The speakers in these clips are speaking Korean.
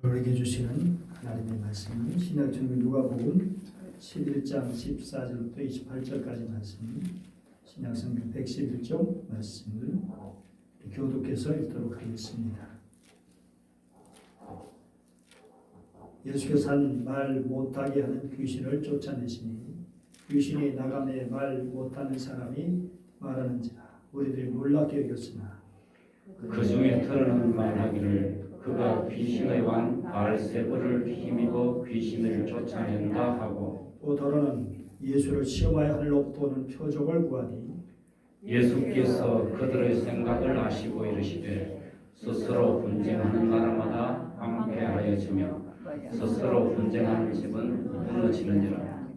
우리에게 주시는 하나님의 말씀은 신약성경 누가복음 11장 14절부터 28절까지 말씀, 신약성경 111쪽 말씀을 교독해서 읽도록 하겠습니다. 예수께서 말 못하게 하는 귀신을 쫓아내시니 귀신이 나가매 말 못하는 사람이 말하는지라 우리들이 놀랍게 여겼으나 그 중에 들어는 말하기를 그가 귀신의 왕 바알세불을 힘입어 귀신을 쫓아낸다 하고, 또 더러는 예수를 시험하여 하늘로부터 오는 표적을 구하니 예수께서 그들의 생각을 아시고 이르시되 스스로 분쟁하는 나라마다 황폐하여지며 스스로 분쟁하는 집은 무너지느니라.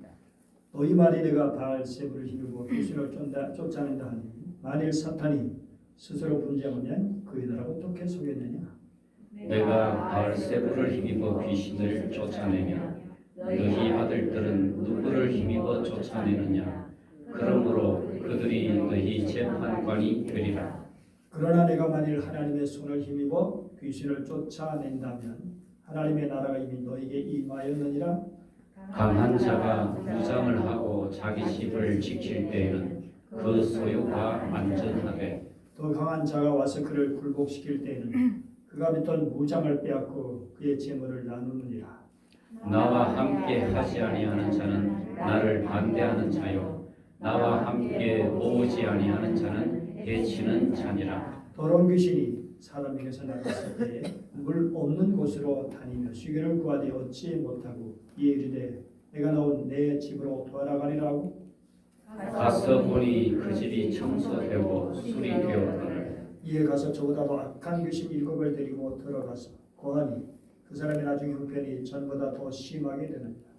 너희 말이 내가 바알세불을 힘입어 귀신을 쫓아낸다 하니 만일 사탄이 스스로 분쟁하면 그이들하고 어떻게 속였느냐? 내가 바알세불을 힘입어 귀신을 쫓아내며 너희 아들들은 누구를 힘입어 쫓아내느냐? 그러므로 그들이 너희 재판관이 되리라. 그러나 내가 만일 하나님의 손을 힘입어 귀신을 쫓아낸다면 하나님의 나라가 이미 너에게 임하였느니라. 강한 자가 무장을 하고 자기 집을 지킬 때에는 그 소유가 안전하되, 더 강한 자가 와서 그를 굴복시킬 때에는 그가 믿던 무장을 빼앗고 그의 재물을 나누느니라. 나와 함께 하지 아니하는 자는 나를 반대하는 자요, 나와 함께 모으지 아니하는 자는 해치는 자니라. 더러운 귀신이 사람에게서 나갔을 때 물 없는 곳으로 다니며 쉬기를 구하되 얻지 못하고 이에 이르되 내가 나온 내 집으로 돌아가리라고. 가서 보니 그 집이 청소되고 술이 되었거늘 이에 가서 저보다 더 악한 귀신 7을 데리고 들어가서 거하니 그 사람의 나중 형편이 전보다 더 심하게 되느니라.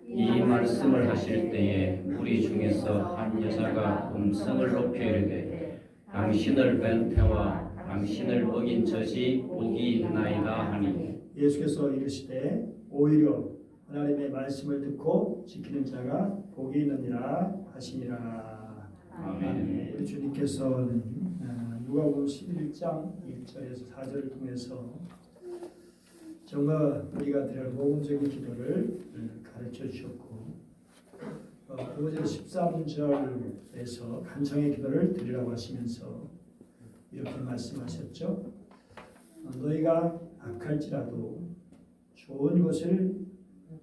이 말씀을 하실 때에 무리 중에서 한 여자가 음성을 높여 이르되 당신을 뵌 태와 당신을 먹인 젖이 복이 있나이다 하니, 예수께서 이르시되 오히려 하나님의 말씀을 듣고 지키는 자가 복이 있느니라 하시니라. 아멘. 우리 주님께서는 누가복음 11장 1절에서 4절을 통해서 정말 우리가 드릴 모범적인 기도를 가르쳐 주셨고 5절 13절에서 간청의 기도를 드리라고 하시면서 이렇게 말씀하셨죠. 너희가 악할지라도 좋은 것을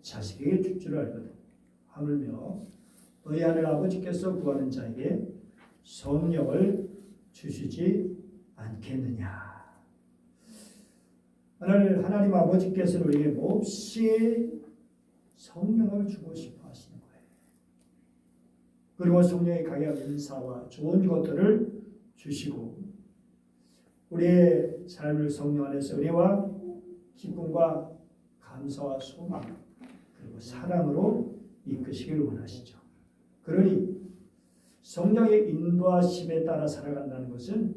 자식에게 줄 줄 알거든. 하물며 너희 하늘 아버지께서 구하는 자에게 성령을 주시지 않겠느냐. 하나님 아버지께서는 우리에게 몹시 성령을 주고 싶어 하시는 거예요. 그리고 성령의 강한 은사와 좋은 것들을 주시고 우리의 삶을 성령 안에서 은혜와 기쁨과 감사와 소망 그리고 사랑으로 이끄시기를 원하시죠. 그러니 성령의 인도하심에 따라 살아간다는 것은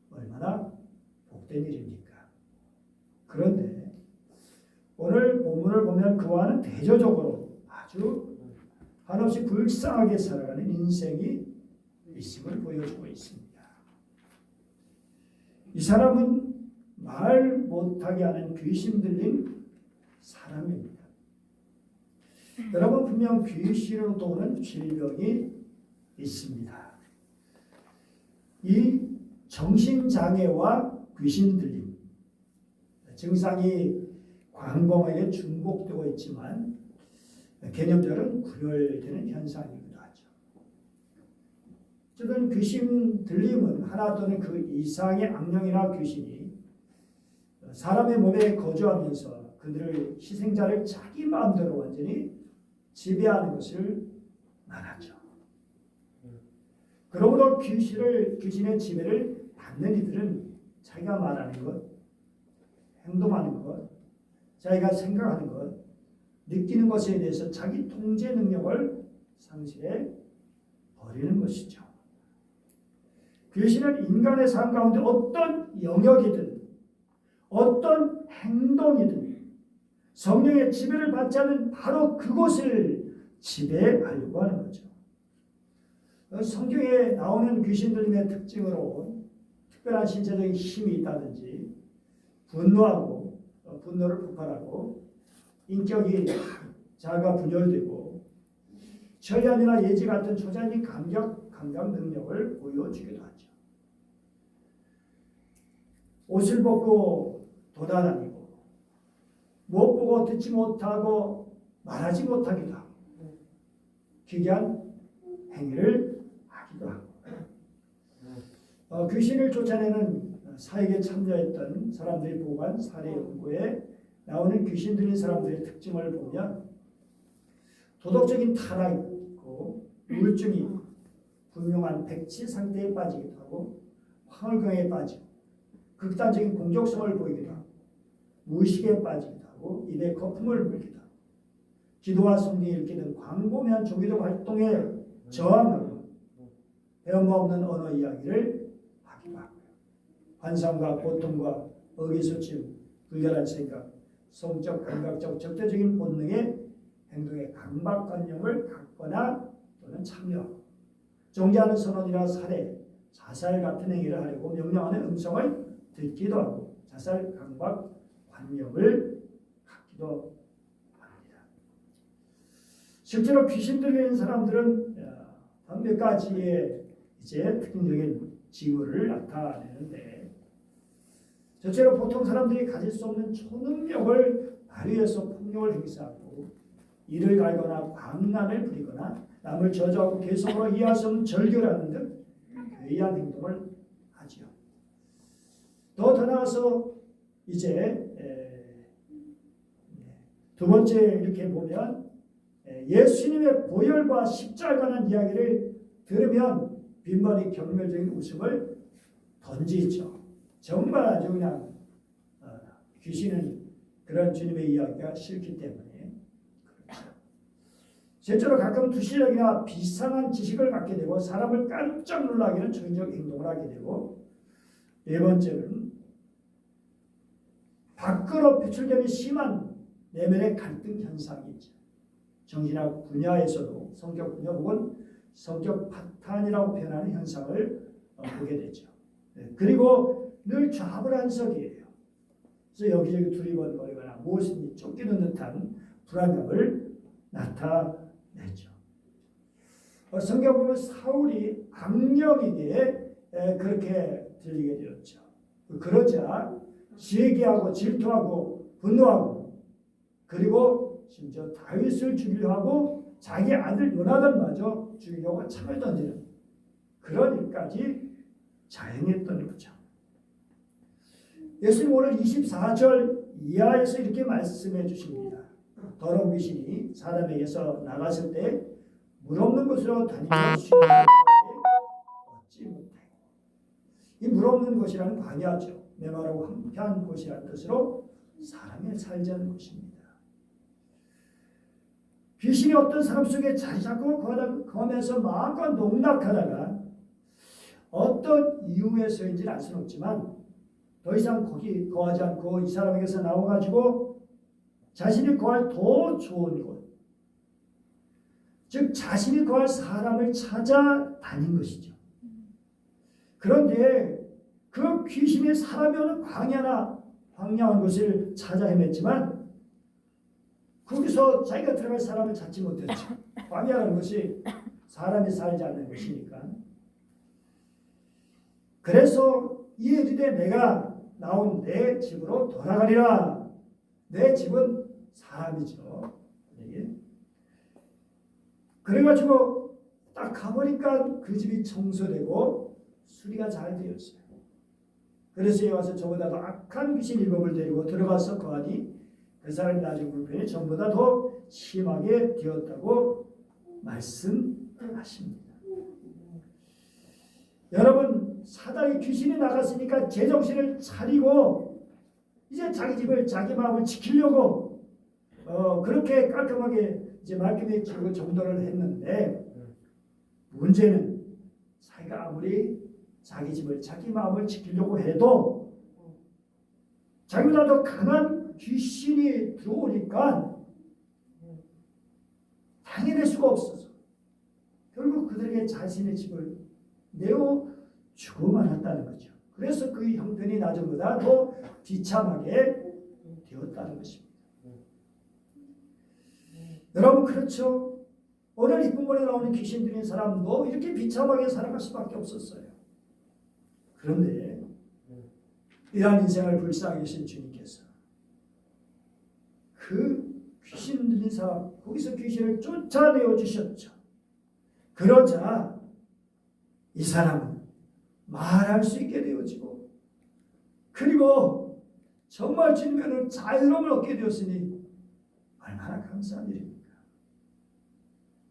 얼마나 복된 일입니까? 그런데 오늘 본문을 보면 그와는 대조적으로 아주 한없이 불쌍하게 살아가는 인생이 있음을 보여주고 있습니다. 이 사람은 말 못하게 하는 귀신 들린 사람입니다. 여러분 분명 귀신으로 오는 질병이 있습니다. 이 정신장애와 귀신 들림 증상이 광범하게 중복되고 있지만 개념적으로는 구별되는 현상이기도 하죠. 어쨌든 귀신 들림은 하나 또는 그 이상의 악령이나 귀신이 사람의 몸에 거주하면서 그들을 희생자를 자기 마음대로 완전히 지배하는 것을 말하죠. 그러므로 귀신의 지배를 받는 이들은 자기가 말하는 것, 행동하는 것, 자기가 생각하는 것, 느끼는 것에 대해서 자기 통제 능력을 상실해 버리는 것이죠. 귀신은 인간의 삶 가운데 어떤 영역이든 어떤 행동이든 성령의 지배를 받지 않는 바로 그곳을 지배하려고 하는 거죠. 성경에 나오는 귀신 들림의 특징으로 특별한 신체적인 힘이 있다든지 분노하고 분노를 폭발하고 인격이 자아가 분열되고 천리안이나 예지 같은 초자연의 감각 능력을 보여주기도 하죠. 옷을 벗고 도단다니고 못 보고 듣지 못하고 말하지 못하기도 하고 기괴한 행위를 하기도 하고 귀신을 쫓아내는 사역에 참여했던 사람들이 보고한 사례 연구에 나오는 귀신 들린 사람들의 특징을 보면 도덕적인 타락이 있고 우울증이 분명한 백치 상태에 빠지기도 하고 황홀경에 빠지고 극단적인 공격성을 보이기도 하고 무의식에 빠지기도 하고 입에 거품을 물기도 하고 기도와 성경을 읽게 된 광범위한 종교적 활동에 저항하고 배엄마 없는 언어 이야기를 하기도 하고요. 환상과 고통과 의기소침, 불결한 생각, 성적, 감각적, 적대적인 본능의 행동에 강박관념을 갖거나 또는 참여하고 정죄하는 선언이나 살해, 자살 같은 행위를 하려고 명령하는 음성을 듣기도 하고 자살 강박관념을 갖기도 합니다. 실제로 귀신 들린 사람들은 몇 가지의 이제 특징적인 징후를 나타내는데 첫째로 보통 사람들이 가질 수 없는 초능력을 발휘해서 폭력을 행사하고 이를 갈거나 광란을 부리거나 남을 저주하고 개성으로 이해할 수 없는 절규를 하는 등 괴이한 행동을 하죠. 더 나아가서 이제 두 번째 이렇게 보면 예수님의 보혈과 십자가에 관한 이야기를 들으면 빈번히 경멸적인 웃음을 던지죠. 정말 아주 그냥 귀신은 그런 주님의 이야기가 싫기 때문에 그렇죠. 실제로 가끔 두시력이나 비상한 지식을 갖게 되고 사람을 깜짝 놀라게 하는 초인적 행동을 하게 되고 네 번째는 밖으로 표출되는 심한 내면의 갈등 현상이 있죠. 정신학 분야에서도 성격 분야 혹은 성격 파탄이라고 표현하는 현상을 보게 되죠. 그리고 늘 좌불안석이에요. 그래서 여기저기 두리번거리거나 무엇인지 쫓기는 듯한 불안감을 나타내죠. 성경 보면 사울이 악령에게 그렇게 들리게 되었죠. 그러자 시기하고 질투하고 분노하고 그리고 심지어 다윗을 죽이려 하고 자기 아들 요나단마저 죽이려고 창을 던지는 그런 일까지 자행했던 거죠. 예수님 오늘 24절 이하에서 이렇게 말씀해 주십니다. 더러운 귀신이 사람에게서 나갔을 때 물 없는 곳으로 다니는 쉬는 얻지 못해. 이 물 없는 곳이라는 광야죠. 메마르고 황폐한 곳이라는 뜻으로 사람이 살지 않는 곳입니다. 귀신이 어떤 사람 속에 자리 잡고 거하면서 마음껏 농락하다가 어떤 이유에서인지는 알 수는 없지만 더 이상 거기 거하지 않고 이 사람에게서 나와가지고 자신이 거할 더 좋은 곳, 즉 자신이 거할 사람을 찾아다닌 것이죠. 그런데 그 귀신이 사람이 오는 광야나 황량한 곳을 찾아 헤맸지만 거기서 자기가 들어갈 사람을 찾지 못했죠. 광야라는 것이 사람이 살지 않는 곳이니까. 그래서 이에 내가 나온 내 집으로 돌아가리라. 내 집은 사람이죠. 그래가지고 딱 가보니까 그 집이 청소되고 수리가 잘 되었어요. 그래서 여기 와서 저보다 더 악한 귀신 7을 데리고 들어가서 거하니 그 사람이 나중 불편이 전보다 더 심하게 되었다고 말씀하십니다. 여러분, 사단이 귀신이 나갔으니까 제정신을 차리고 이제 자기 집을 자기 마음을 지키려고 그렇게 깔끔하게 이제 말끔히 지고 정돈을 했는데 문제는 자기가 아무리 자기 집을 자기 마음을 지키려고 해도 자기보다 더 강한 귀신이 들어오니까 당해낼 수가 없어서 결국 그들에게 자신의 집을 내어 주고 말았다는 거죠. 그래서 그 형편이 나중보다 더 비참하게 되었다는 것입니다. 여러분 그렇죠? 오늘 이 본문에 나오는 귀신 들린 사람도 이렇게 비참하게 살아갈 수밖에 없었어요. 그런데 이러한 인생을 불쌍히 여기신 주님께서 그 귀신 들린 사람 거기서 귀신을 쫓아내어 주셨죠. 그러자 이 사람은 말할 수 있게 되어지고 그리고 정말 주님의 자유로움을 얻게 되었으니 얼마나 감사한 일입니까?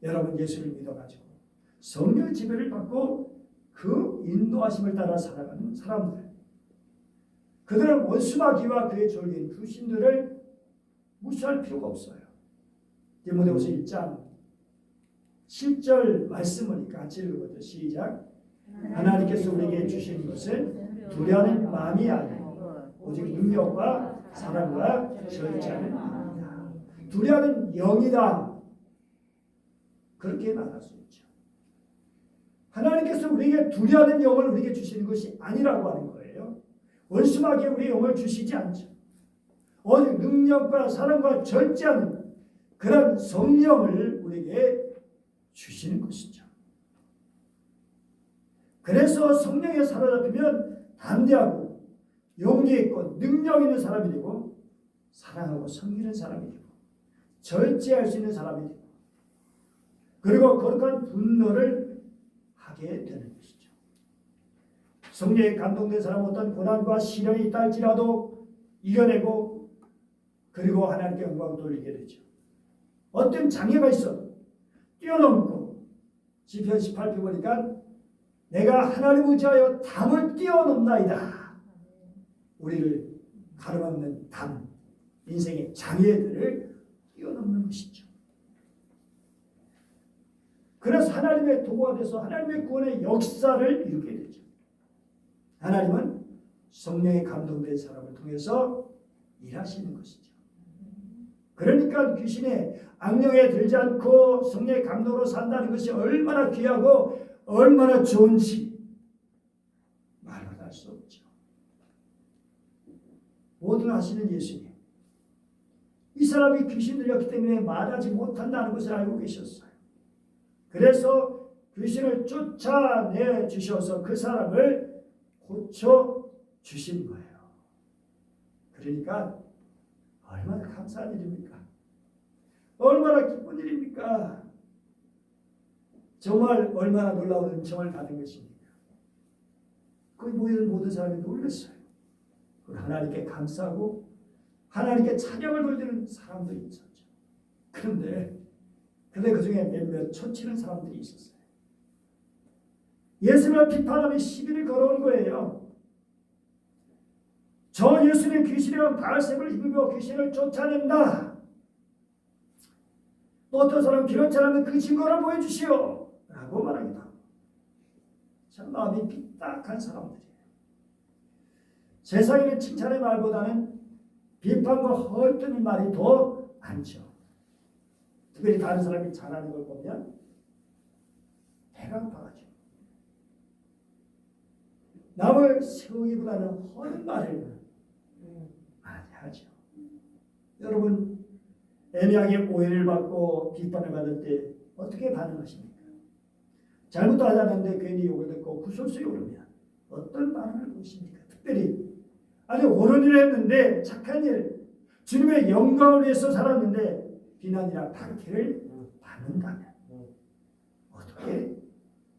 여러분 예수를 믿어가지고 성령의 지배를 받고 그 인도하심을 따라 살아가는 사람들, 그들은 원수마귀와 그의 졸개인 귀신들을 무시할 필요가 없어요. 디모데후서 1장 7절 말씀을 같이 읽어보죠. 시작. 하나님께서 우리에게 주신 것은 두려워하는 마음이 아니고 오직 능력과 사랑과 절제하는 마음이다. 두려워하는 영이다. 그렇게 말할 수 있죠. 하나님께서 우리에게 두려워하는 영을 우리에게 주시는 것이 아니라고 하는 거예요. 원수마귀에 우리의 영을 주시지 않죠. 오직 능력과 사랑과 절제하는 그런 성령을 우리에게 주시는 것이죠. 그래서 성령에 사로잡히면 담대하고 용기 있고 능력 있는 사람이 되고 사랑하고 섬기는 사람이 되고 절제할 수 있는 사람이 되고 그리고 거룩한 분노를 하게 되는 것이죠. 성령에 감동된 사람은 어떤 고난과 시련이 있다 할지라도 이겨내고 그리고 하나님께 영광을 돌리게 되죠. 어떤 장애가 있어 뛰어넘고 시편 18편 보니까 내가 하나님 의지하여 담을 뛰어넘나이다. 우리를 가로막는 담, 인생의 장애들을 뛰어넘는 것이죠. 그래서 하나님의 도구가 돼서 하나님의 구원의 역사를 이루게 되죠. 하나님은 성령에 감동된 사람을 통해서 일하시는 것이죠. 그러니까 귀신의 악령에 들지 않고 성령의 감동으로 산다는 것이 얼마나 귀하고 얼마나 좋은지 말로 할 수 없죠. 모든 하시는 예수님, 이 사람이 귀신 들렸기 때문에 말하지 못한다는 것을 알고 계셨어요. 그래서 귀신을 쫓아내 주셔서 그 사람을 고쳐 주신 거예요. 그러니까 얼마나 감사한 일입니까? 얼마나 기쁜 일입니까? 정말 얼마나 놀라운 은총을 받은 것입니까? 그 모든 사람이 놀랐어요. 하나님께 감사하고 하나님께 찬양을 돌리는 사람도 있었죠. 그런데 그 중에 몇몇 초치는 사람들이 있었어요. 예수님을 비판하며 시비를 걸어온 거예요. 저 예수님 귀신이랑 발색을 입으며 귀신을 쫓아낸다. 또 어떤 사람은 그렇지 않으면 그 증거를 보여주시오 라고 말하기도 하고 참 마음이 삐딱한 사람들이에요. 세상에는 칭찬의 말보다는 비판과 헐뜯는 말이 더 많죠. 특별히 다른 사람이 잘하는 걸 보면 배가 아파가지고 남을 세우기보다는 헛 말을 많이 하죠. 여러분 애매하게 오해를 받고 비판을 받을 때 어떻게 반응하십니까? 잘못도 하지 않았는데 괜히 욕을 듣고 구설수 욕을 하면 어떤 반응을 보십니까? 특별히 아니 옳은 일을 했는데 착한 일 주님의 영광을 위해서 살았는데 비난이나 박해를 받는다면 어떻게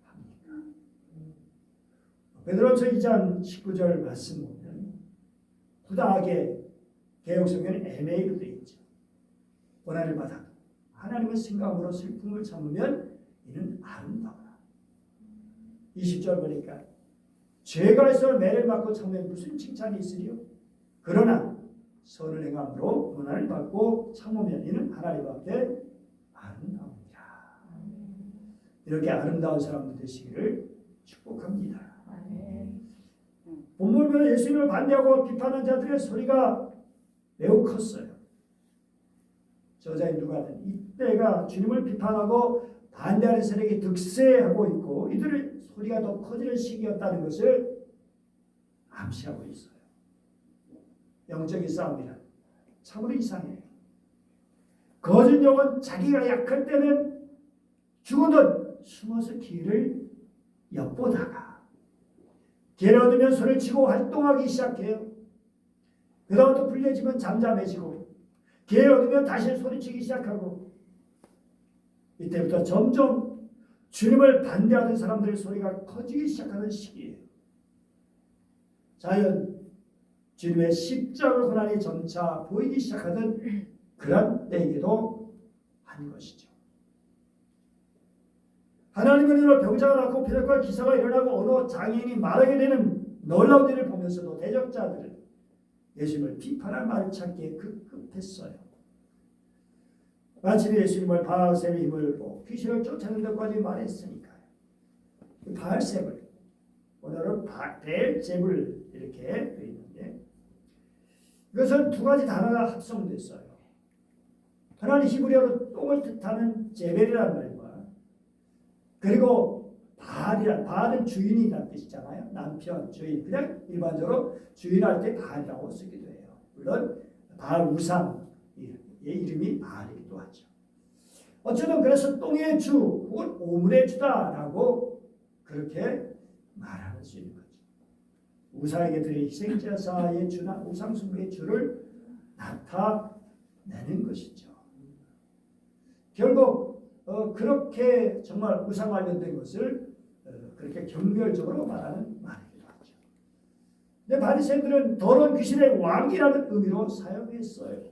합니까? 베드로전서 2장 19절 말씀 보면 부당하게 개혁성경은 애매히로 되어 있죠. 고난을 받아 하나님의 생각으로 슬픔을 참으면 이는 아름다워라. 20절 보니까 죄가 있어 매를 맞고 참으면 무슨 칭찬이 있으리요? 그러나 선을 행함으로 고난을 받고 참으면 이는 하나님 앞에 아름다우니라. 이렇게 아름다운 사람들 되시기를 축복합니다. 본문은 예수님을 반대하고 비판한 자들의 소리가 매우 컸어요. 저자인 누가는 이때가 주님을 비판하고 반대하는 세력이 득세하고 있고 이들의 소리가 더 커지는 시기였다는 것을 암시하고 있어요. 영적인 싸움이란 참으로 이상해요. 거짓 영은 자기가 약할 때는 죽어도 숨어서 기회를 엿보다가 기회를 얻으면 손을 치고 활동하기 시작해요. 그 다음부터 불려지면 잠잠해지고 기회를 얻으면 다시 소리치기 시작하고 이때부터 점점 주님을 반대하는 사람들의 소리가 커지기 시작하는 시기예요. 자연 주님의 십자가 고난이 점차 보이기 시작하던 그런 때이기도 한 것이죠. 하나님의 은혜로 병자가 낫고 표적과 기사가 일어나고 어느 장애인이 말하게 되는 놀라운 일을 보면서도 대적자들은 예수님을 비판할 말을 찾기에 급급했어요. 마침 예수님을 바알셈의 힘을 보고 귀신을 쫓아내는 것까지 말했으니까요. 바알셈을 오늘은 벨제불 이렇게 되어 있는데 이것은 두 가지 단어가 합성됐어요. 하나는 히브리어로 똥을 뜻하는 제벨이라는 말과 그리고 바알은 주인이라는 뜻이잖아요. 남편, 주인. 그냥 일반적으로 주인할 때 바알이라고 쓰기도 해요. 물론 바알 우상의 이름이 바알이기도 하죠. 어쩌면 그래서 똥의 주 혹은 오물의 주다라고 그렇게 말할 수 있는 거죠. 우상에게 드린 희생제사의 주나 우상숭배의 주를 나타내는 것이죠. 결국 그렇게 정말 우상 관련된 것을 그렇게 경멸적으로 말하는 말이기도 하죠. 근데 바리새인들은 더러운 귀신의 왕이라는 의미로 사용했어요.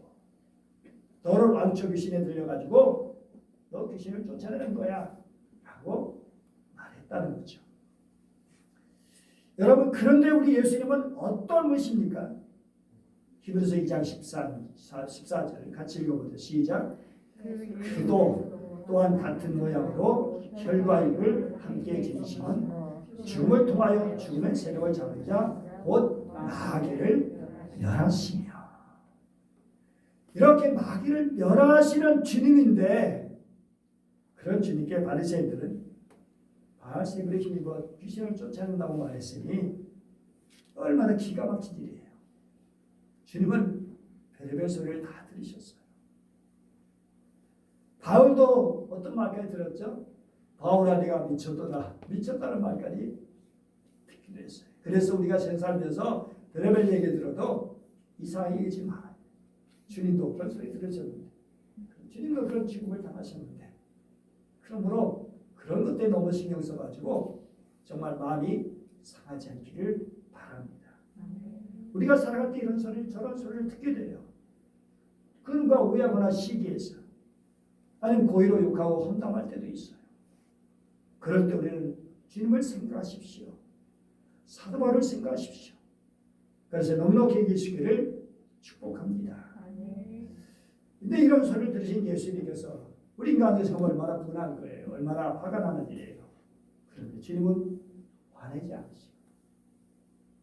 더러운 왕초 귀신에 들려가지고 너 귀신을 쫓아내는 거야 라고 말했다는 거죠. 여러분 그런데 우리 예수님은 어떤 분이십니까? 히브리서 2장 14절 같이 읽어보죠. 시작. 그도 또한 같은 모양으로 혈과 육을 함께 지니시는 죽음을 통하여 죽음의 세력을 잡으자 곧 마귀를 멸하시며 이렇게 마귀를 멸하시는 주님인데 그런 주님께 바리새인들은 바알세불의 힘입어 귀신을 쫓아낸다고 말했으니 얼마나 기가 막힌 일이에요. 주님은 별의별 소리를 다 들으셨어요. 바울도 어떤 말까지 들었죠? 바울아 네가 미쳤도다. 미쳤다는 말까지 듣기도 했어요. 그래서 우리가 생 살면서 별의별 얘기 들어도 이상하게 얘기하지 말아요. 주님도 그런 소리 들으셨는데 주님도 그런 취급을 당하셨는데 그러므로 그런 것 때문에 너무 신경 써가지고 정말 마음이 상하지 않기를 바랍니다. 우리가 살아갈 때 이런 소리 저런 소리를 듣게 돼요. 그런가 오해하거나 시기해서 아니면 고의로 욕하고 험담할 때도 있어요. 그럴 때 우리는 주님을 생각하십시오. 사도 바울을 생각하십시오. 그래서 넉넉히 계시기를 축복합니다. 근데 이런 소리를 들으신 예수님께서 우리 인간에서 얼마나 분한 거예요. 얼마나 화가 나는 일이에요. 그런데 주님은 화내지 않으시고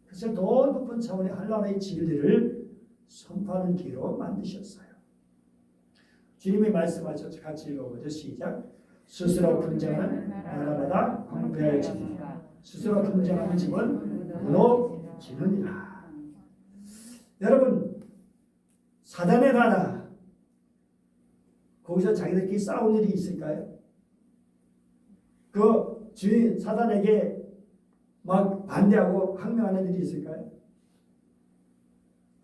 그래서 더 높은 차원의 한란의 진리를 선포하는 기로 만드셨어요. 주님이 말씀하셨죠. 같이 읽어보죠. 시작. 스스로 분쟁하는 나라마다 황폐할지니 스스로 분쟁하는 집은 무너지느니라. 여러분 사단의 나라 거기서 자기들끼리 싸운 일이 있을까요? 그 주인 사단에게 막 반대하고 항명하는 일이 있을까요?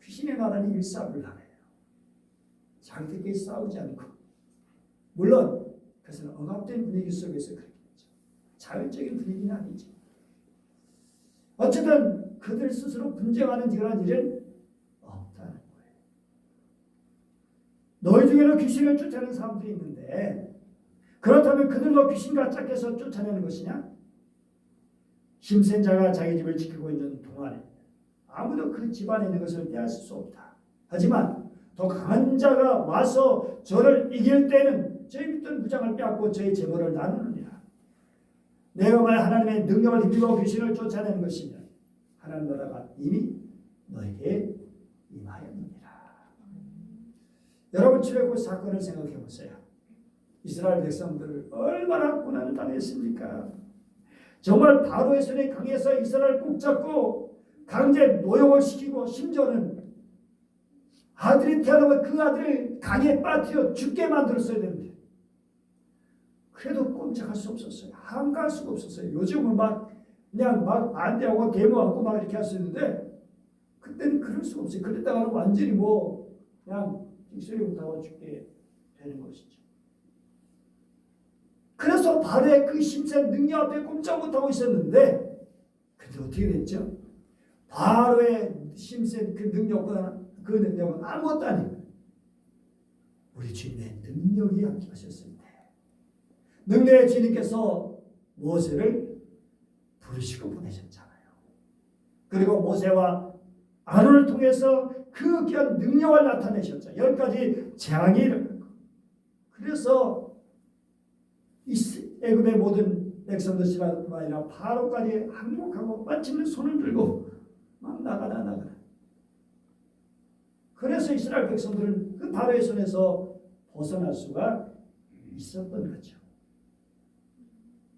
귀신의 나라는 일사불란해요. 자기들끼리 싸우지 않고 물론 그것은 억압된 분위기 속에서 그렇겠죠. 자율적인 분위기는 아니죠. 어쨌든 그들 스스로 분쟁하는 그런 일은 없다는 거예요. 너희 중에는 귀신을 쫓아내는 사람들이 있는데 그렇다면 그들도 귀신과 짝해서 쫓아내는 것이냐? 힘센 자가 자기 집을 지키고 있는 동안에 아무도 그 집안에 있는 것을 빼앗을 수 없다. 하지만 더 강한 자가 와서 저를 이길 때는 저희 믿던 무장을 빼앗고 저희 재물을 나누느니라. 내가 만약 하나님의 능력을 힘입어 귀신을 쫓아내는 것이면 하나님 나라가 이미 너에게 임하였느니라. 여러분 출애굽 사건을 생각해 보세요. 이스라엘 백성들을 얼마나 고난을 당했습니까? 정말 바로의 손에 강해서 이스라엘을 꼭 잡고 강제 노역을 시키고 심지어는 아들이 태어나면 그 아들을 강에 빠뜨려 죽게 만들었어야 되는데 그래도 꼼짝할 수 없었어요. 한가할 수가 없었어요. 요즘은 그냥 반대하고 데모하고 이렇게 할 수 있는데 그때는 그럴 수가 없어요. 그랬다가는 완전히 그냥 빅소리 못하고 죽게 되는 것이죠. 그래서 바로의 그 힘센 능력 앞에 꼼짝 못하고 있었는데 근데 어떻게 됐죠? 바로의 힘센 그 능력은 아무것도 아니고 우리 주님의 능력이 함께하셨습니다. 능력의 주님께서 모세를 부르시고 보내셨잖아요. 그리고 모세와 아론을 통해서 그 귀한 능력을 나타내셨죠. 10가지 재앙이 일어났고 그래서 애굽의 모든 백성들뿐만 아니라 바로까지 항복하고 마침내 손을 들고 막 나가라. 그래서 이스라엘 백성들은 그 바로의 손에서 벗어날 수가 있었던 거죠.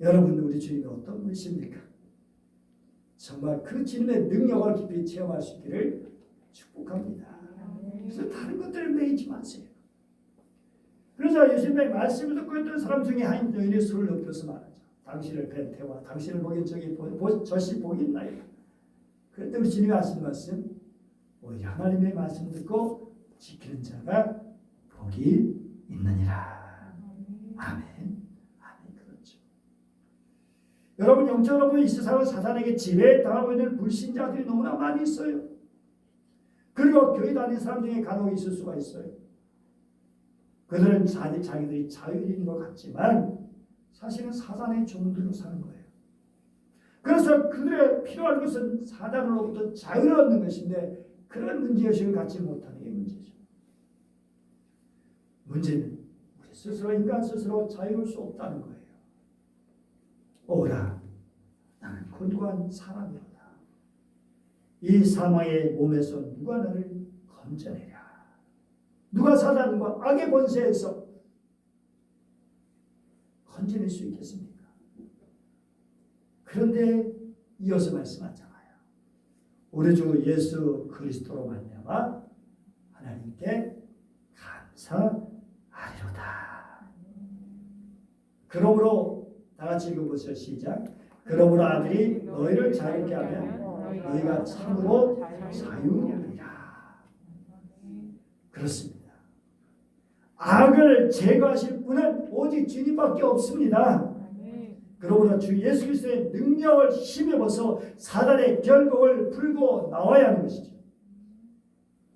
여러분 우리 주님이 어떤 분이십니까? 정말 그 주님의 능력을 깊이 체험할 수 있기를 축복합니다. 그래서 다른 것들을 매이지 마세요. 그래서 예수님의 말씀을 듣고 있던 사람 중에 한 여인이 술을 엎어서 말하죠. 당신을 뵌 태와 당신을 먹인 적이 저시 복이 있나이다. 그때 우리 주님이 하신 말씀 오히려 하나님의 말씀 듣고 지키는 자가 복이 있느니라. 아멘. 그렇죠. 여러분 영적으로 보면 이 세상은 사단에게 지배당하고 있는 불신자들이 너무나 많이 있어요. 그리고 교회 다니는 사람 중에 간혹 있을 수가 있어요. 그들은 자기들이 자유인인 것 같지만 사실은 사단의 종들로 사는 거예요. 그래서 그들의 필요한 것은 사단으로부터 자유를 얻는 것인데 그런 문제의식을 갖지 못하는 게 문제죠. 문제는 우리 스스로 인간 스스로 자유로울 수 없다는 거예요. 오라 나는 고독한 사람이로다. 이 사망의 몸에서 누가 나를 건져내랴. 누가 사단과 악의 권세에서 건져낼 수 있겠습니까? 그런데 이어서 말씀하잖아요. 우리 주 예수 그리스도로 말미암아 하나님께 감사하리로다. 그러므로 다 같이 읽어보세요. 시작. 그러므로 아들이 너희를 자유롭게 하면 너희가 참으로 자유이라. 그렇습니다. 악을 제거하실 분은 오직 주님밖에 없습니다. 그러므로 주 예수 그리스도의 능력을 힘입어서 사단의 결국을 풀고 나와야 하는 것이죠.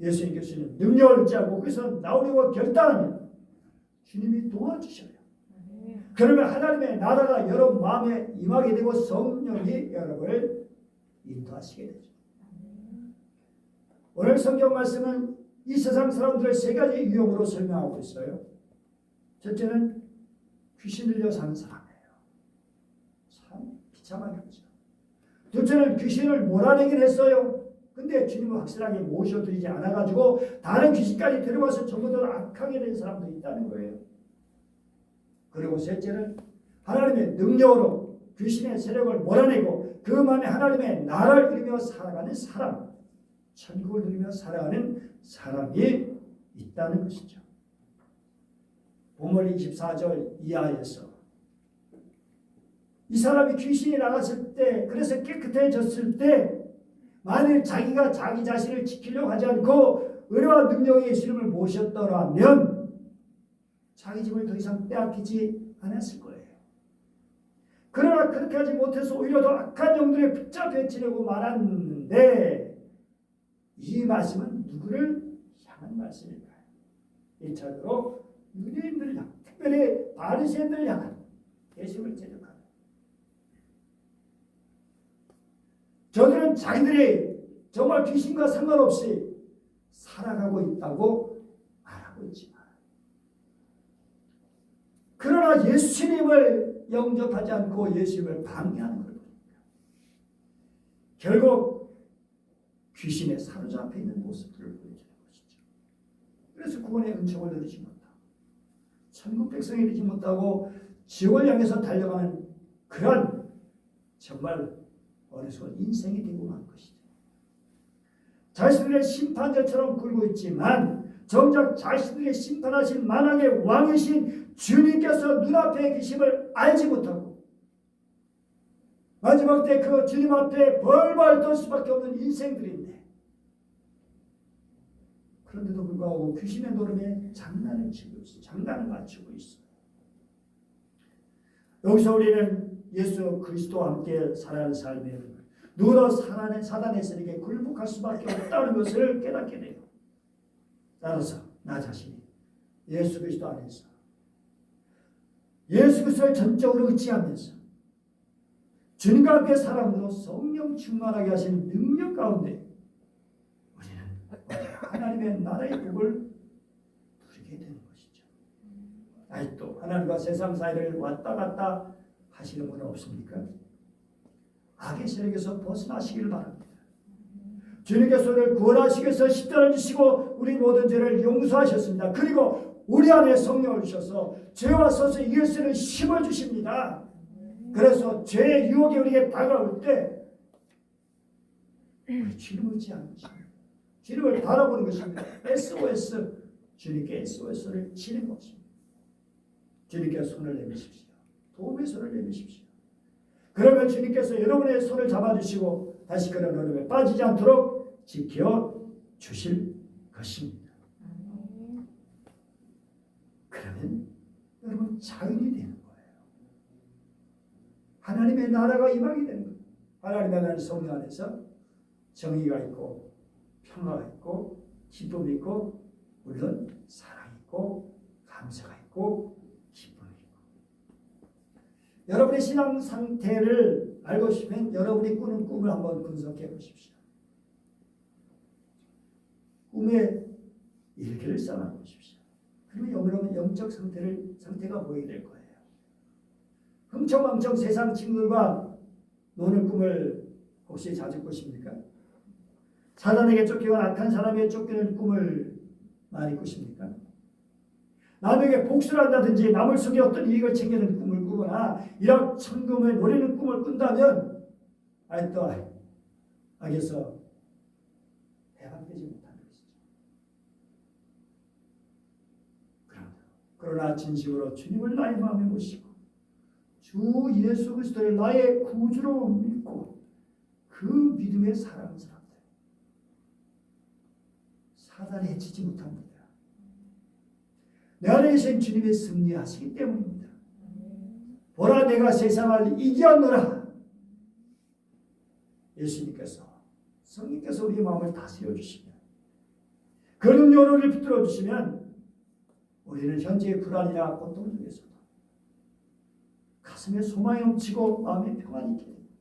예수님께서는 능력을 의지하고 거기서 나오려고 결단하면 주님이 도와주셔요. 그러면 하나님의 나라가 여러분 마음에 임하게 되고 성령이 여러분을 인도하시게 되죠. 오늘 성경 말씀은 이 세상 사람들을 세 가지 유형으로 설명하고 있어요. 첫째는 귀신 들려 사는 사람이에요. 참 비참한 거죠. 둘째는 귀신을 몰아내긴 했어요. 근데 주님은 확실하게 모셔드리지 않아가지고 다른 귀신까지 데려가서 전부 다 악하게 된 사람도 있다는 거예요. 그리고 셋째는 하나님의 능력으로 귀신의 세력을 몰아내고 그 마음에 하나님의 나라를 이루며 살아가는 사람, 천국을 누리며 살아가는 사람이 있다는 것이죠. 본문 24절 이하에서 이 사람이 귀신이 나갔을 때, 그래서 깨끗해졌을 때 만일 자기가 자기 자신을 지키려고 하지 않고 은혜와 능력의 예수님을 모셨더라면 자기 집을 더 이상 빼앗기지 않았을 거예요. 그러나 그렇게 하지 못해서 오히려 더 악한 영들에 붙잡혀 지내고 말았는데 이 말씀은 누구를 향한 말씀일까요? 1차적으로 유대인들을 향한, 특별히 바리새인들을 향한 예수님을 제적하는. 저들은 자기들이 정말 귀신과 상관없이 살아가고 있다고 말하고 있지만 그러나 예수님을 영접하지 않고 예수님을 방해하는 겁니다. 결국 귀신에 사로잡혀 있는 모습들을 보여주는 것이죠. 그래서 구원의 은총을 누리지 못하고 천국 백성이 되지 못하고 지옥을 향해서 달려가는 그런 정말 어리석은 인생이 되고 만 것이죠. 자신들의 심판자처럼 굴고 있지만 정작 자신들의 심판하신 만왕의 왕이신 주님께서 눈앞에 계심을 알지 못하고 마지막 때 그 주님 앞에 벌벌 떨 수밖에 없는 인생들인데, 그런데도 불구하고 귀신의 노름에 장난을 치고 있어. 장난을 맞추고 있어. 여기서 우리는 예수 그리스도와 함께 살아가는 삶에 누구도 사단의 세력에 굴복할 수밖에 없다는 것을 깨닫게 돼요. 따라서 나 자신이 예수 그리스도 안에서 예수 그리스도를 전적으로 의지하면서 주님과 함께 살아감으로 성령 충만하게 하신 능력 가운데 우리는 하나님의 나라의 복을 누리게 되는 것이죠. 아직도 하나님과 세상 사이를 왔다 갔다 하시는 분은 없습니까? 악의 세력에서 벗어나시기를 바랍니다. 주님께서 우리를 구원하시기 위해서 십자가를 지시고 우리 모든 죄를 용서하셨습니다. 그리고 우리 안에 성령을 주셔서 죄와 서서 이길 수 있는 힘을 주십니다. 그래서 죄의 유혹이 우리에게 다가올 때 우리 주님을 의지하는 것입니다. 주님을 바라보는 것입니다. SOS, 주님께 SOS를 치는 것입니다. 주님께 손을 내미십시오. 도움의 손을 내미십시오. 그러면 주님께서 여러분의 손을 잡아주시고 다시 그런 어려움에 빠지지 않도록 지켜주실 것입니다. 그러면 여러분 자연이 되는 거예요. 하나님의 나라가 임하게 되는 거예요. 하나님의 나라는 성령 안에서 정의가 있고 평화가 있고 기쁨이 있고 물론 사랑이 있고 감사가 있고 기쁨이 있고. 여러분의 신앙 상태를 알고 싶으면 여러분이 꾸는 꿈을 한번 분석해 보십시오. 꿈에 일기를 써놔 보십시오. 그러면 여러분 영적 상태가 보이게 될 거예요. 흥청망청 세상 친구들과 노는 꿈을 혹시 자주 꾸십니까? 사단에게 쫓기거나 악한 사람에게 쫓기는 꿈을 많이 꾸십니까? 남에게 복수를 한다든지 남을 속에 어떤 이익을 챙기는 꿈을 꾸거나 일확천금을 노리는 꿈을 꾼다면 또 악에서 해방되지 못하는 것이죠. 그러나 진심으로 주님을 나의 마음에 모시고 주 예수 그리스도를 나의 구주로 믿고 그 믿음에 살아가는 사람들, 사단에 해치지 못합니다. 내 안에 계신 주님이 승리하시기 때문입니다. 보라 내가 세상을 이기었노라. 예수님께서 성령께서 우리의 마음을 다스려 주시면 그 능력을 붙들어 주시면 우리는 현재의 불안이나 고통 중에서도 가슴에 소망이 넘치고 마음에 평안이 있게 됩니다.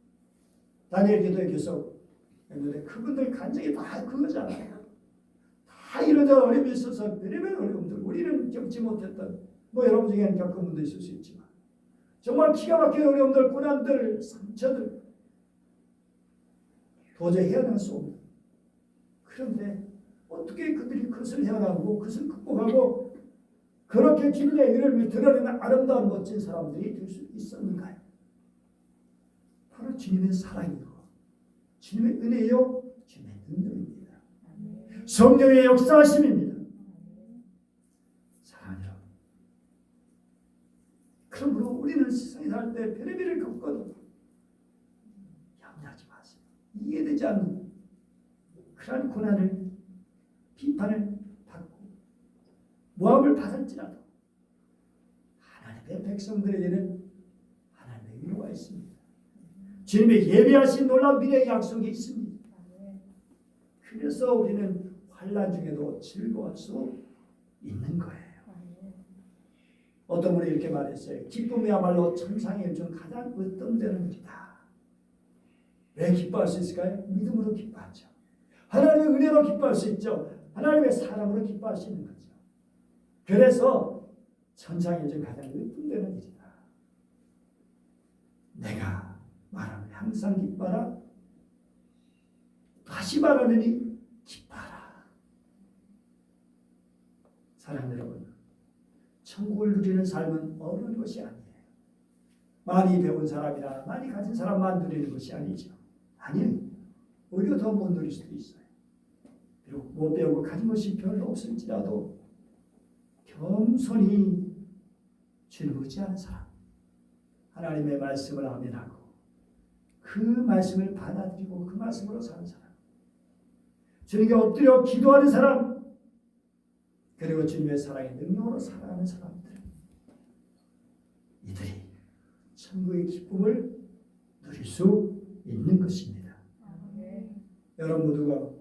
다니엘 기도에 계속 했는데 그분들 간증이 다 그거잖아요. 다 이러다 어려움이 있어서 별의별 어려움들 우리는 겪지 못했던 여러분 중에는 겪은 분도 있을 수 있지만 정말 기가 막힌 어려움들, 고난들, 상처들 도저히 헤어날 수 없는. 그런데 어떻게 그들이 그것을 헤어나가고 그것을 극복하고 그렇게 주님의 이름을 드러내는 아름다운 멋진 사람들이 될 수 있었는가요? 바로 주님의 사랑이고 주님의 은혜요 주님의 능력입니다. 성령의 역사하심입니다. 사랑하는 여러분, 그러므로 우리는 세상에 살 때 별의별을 겪거든 염려하지 마세요. 이해되지 않는 그러한 고난을 비판을 받고 모함을 받을지라도 하나님의 백성들에게는 하나님의 위로가 있습니다. 주님의 예비하신 놀라운 미래의 약속이 있습니다. 그래서 우리는 환난 중에도 즐거워할 수 있는 거예요. 어떤 분이 이렇게 말했어요. 기쁨이야말로 천상의 일 중 가장 으뜸되는 일이다. 왜 기뻐할 수 있을까요? 믿음으로 기뻐하죠. 하나님의 은혜로 기뻐할 수 있죠. 하나님의 사랑으로 기뻐할 수 있는 거죠. 그래서 천상의 일 중 가장 으뜸되는 일이다. 내가 말하면 항상 기뻐라. 다시 말하느니 기뻐라. 사랑하는 여러분, 천국을 누리는 삶은 어려운 것이 아니에요. 많이 배운 사람이나 많이 가진 사람만 누리는 것이 아니죠. 아니에요. 오히려 더 못 누릴 수도 있어요. 비록 못 배우고 가진 것이 별로 없을지라도 겸손히 주님 의지하는 사람, 하나님의 말씀을 아멘하고 그 말씀을 받아들이고 그 말씀으로 사는 사람, 주님께 엎드려 기도하는 사람, 그리고 주님의 사랑의 능력으로 살아가는 사람들, 이들이 천국의 기쁨을 누릴 수 있는 것입니다. 여러분 모두가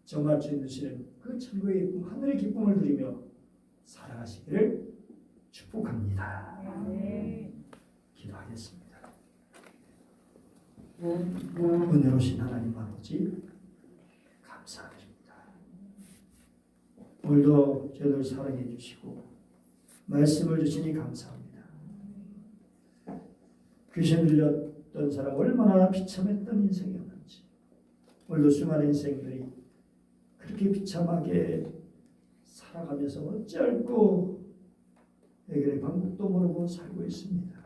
정말 주님 주시는 그 천국의 기쁨, 하늘의 기쁨을 누리며 살아가시기를 축복합니다. 기도하겠습니다. 은혜로우신 하나님 아버지, 감사드립니다. 오늘도 저희들 사랑해 주시고 말씀을 주시니 감사합니다. 귀신 들렸던 사람 얼마나 비참했던 인생이었는지, 오늘도 수많은 인생들이 그렇게 비참하게 살아가면서 어찌할꼬 해결의 방법도 모르고 살고 있습니다.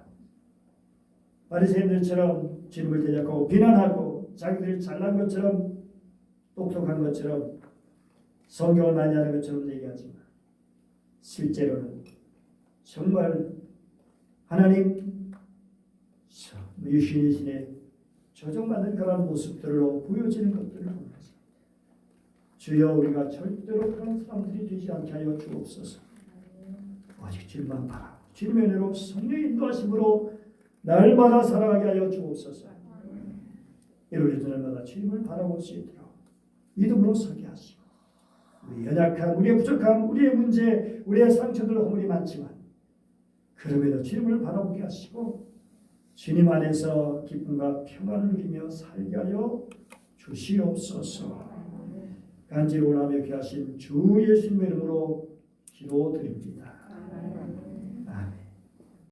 바리새인들처럼 주님을 대적하고 비난하고 자기들이 잘난 것처럼 똑똑한 것처럼 성경을 많이 하는 것처럼 얘기하지만 실제로는 정말 하나님 유신이신의 조종받는 그런 모습들로 보여지는 것들을 보면서 주여 우리가 절대로 그런 사람들이 되지 않게 하여 주옵소서. 오직 주님만 바라 주님의 은혜로 성령의 인도하심으로 날마다 살아가게 하여 주옵소서. 이를 날마다 주님을 바라볼 수 있도록 믿음으로 서게 하시고, 우리 연약함, 우리의 부족함, 우리의 문제, 우리의 상처들 허물이 많지만 그럼에도 주님을 바라보게 하시고 주님 안에서 기쁨과 평안을 누리며 살게 하여 주시옵소서. 간절히 원하며 귀하신 주 예수님의 이름으로 기도드립니다.